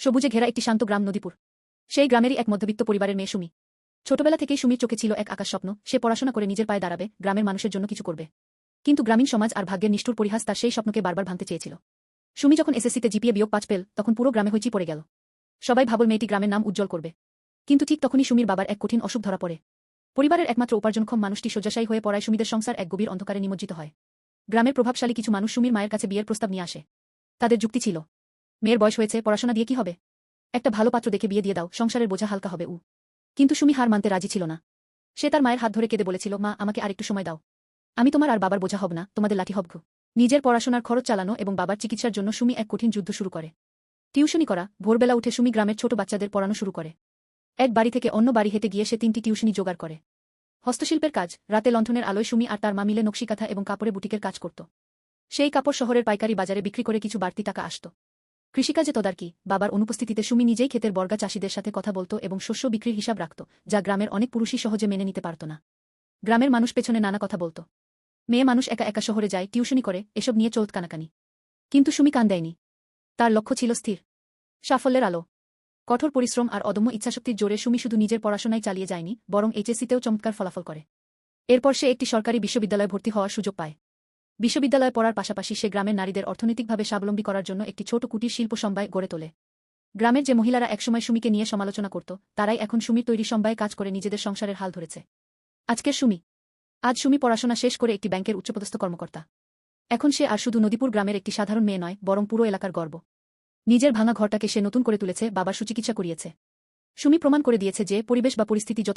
সবুজে ঘেরা একটি শান্ত গ্রাম নদীপুর। সেই গ্রামেরই এক মধ্যবিত্ত পরিবারের মেয়ে সুমি। ছোটবেলা থেকেই সুমির চোখে ছিল এক আকাশ স্বপ্ন, সে পড়াশোনা করে নিজের পায়ে দাঁড়াবে, গ্রামের মানুষের জন্য কিছু করবে। কিন্তু গ্রামীণ সমাজ আর ভাগ্যের নিষ্ঠুর পরিহাস তার সেই স্বপ্নকে বারবার ভাঙতে চেয়েছিল। সুমি যখন এসএসসিতে জিপিএ -5 পেল, তখন পুরো গ্রামে হইচই পড়ে গেল। সবাই ভাবল মেয়েটি গ্রামের নাম উজ্জ্বল করবে। কিন্তু ঠিক তখনই সুমির বাবার এক কঠিন অসুখ ধরা পড়ে। পরিবারের একমাত্র উপার্জনক্ষম মানুষটি শয্যাশায়ী হয়ে পড়ায় সুমিদের সংসার এক গভীর অন্ধকারে নিমজ্জিত হয়। গ্রামের প্রভাবশালী কিছু মানুষ সুমির মায়ের কাছে বিয়ের প্রস্তাব নিয়ে আসে। তাদের যুক্তি ছিল, মেয়ের বয়স হয়েছে, পড়াশোনা দিয়ে কি হবে, একটা ভালো পাত্র দেখে বিয়ে দিয়ে দাও, সংসারের বোঝা হালকা হবে। কিন্তু সুমি হার মানতে রাজি ছিল না। সে তার মায়ের হাত ধরে কেঁদে বলেছিল, মা, আমাকে আর একটু সময় দাও। আমি তোমার আর বাবার বোঝা হব না, তোমাদের লাঠি হব। নিজের পড়াশোনার খরচ চালানো এবং বাবার চিকিৎসার জন্য সুমি এক কঠিন যুদ্ধ শুরু করে। টিউশনি করা। ভোরবেলা উঠে সুমি গ্রামের ছোট বাচ্চাদের পড়ানো শুরু করে। এক বাড়ি থেকে অন্য বাড়ি হেঁটে গিয়ে সে 3টি টিউশনি জোগাড় করে। হস্তশিল্পের কাজ। রাতে লণ্ঠনের আলোয় সুমি আর তার মা মিলে নকশিকাঁথা এবং কাপড়ে বুটিকের কাজ করত। সেই কাপড় শহরের পাইকারি বাজারে বিক্রি করে কিছু বাড়তি টাকা আসত। কৃষিকাজে তদারকি। বাবার অনুপস্থিতিতে সুমি নিজেই ক্ষেতের বর্গা চাষিদের সাথে কথা বলত এবং শস্য বিক্রির হিসাব রাখত, যা গ্রামের অনেক পুরুষই সহজে মেনে নিতে পারত না। গ্রামের মানুষ পেছনে নানা কথা বলত। মেয়ে মানুষ একা একা শহরে যায়, টিউশনি করে, এসব নিয়ে চলত কানাকানি। কিন্তু সুমি কান দেয়নি। তার লক্ষ্য ছিল স্থির সাফল্যের আলো। কঠোর পরিশ্রম আর অদম্য ইচ্ছাশক্তির জোরে সুমি শুধু নিজের পড়াশোনায় চালিয়ে যায়নি, বরং এইচএসসিতেও চমৎকার ফলাফল করে। এরপর সে একটি সরকারি বিশ্ববিদ্যালয়ে ভর্তি হওয়ার সুযোগ পায়। বিশ্ববিদ্যালয়ে পড়ার পাশাপাশি সে গ্রামের নারীদের অর্থনৈতিকভাবে স্বাবলম্বী করার জন্য একটি ছোট কুটির শিল্প সমবায় গড়ে তোলে। গ্রামের যে মহিলারা একসময় সুমিকে নিয়ে সমালোচনা করত, তারাই এখন সুমির তৈরি সমবায়ে কাজ করে নিজেদের সংসারের হাল ধরেছে। আজকের সুমি। আজ সুমি পড়াশোনা শেষ করে একটি ব্যাংকের উচ্চপদস্থ কর্মকর্তা। এখন সে আর শুধু নদীপুর গ্রামের একটি সাধারণ মেয়ে নয়, বরং পুরো এলাকার গর্ব। নিজের ভাঙা ঘরটাকে সে নতুন করে তুলেছে, বাবার সুচিকিৎসা করিয়েছে। সুমি প্রমাণ করে দিয়েছে যে পরিবেশ বা পরিস্থিতি যত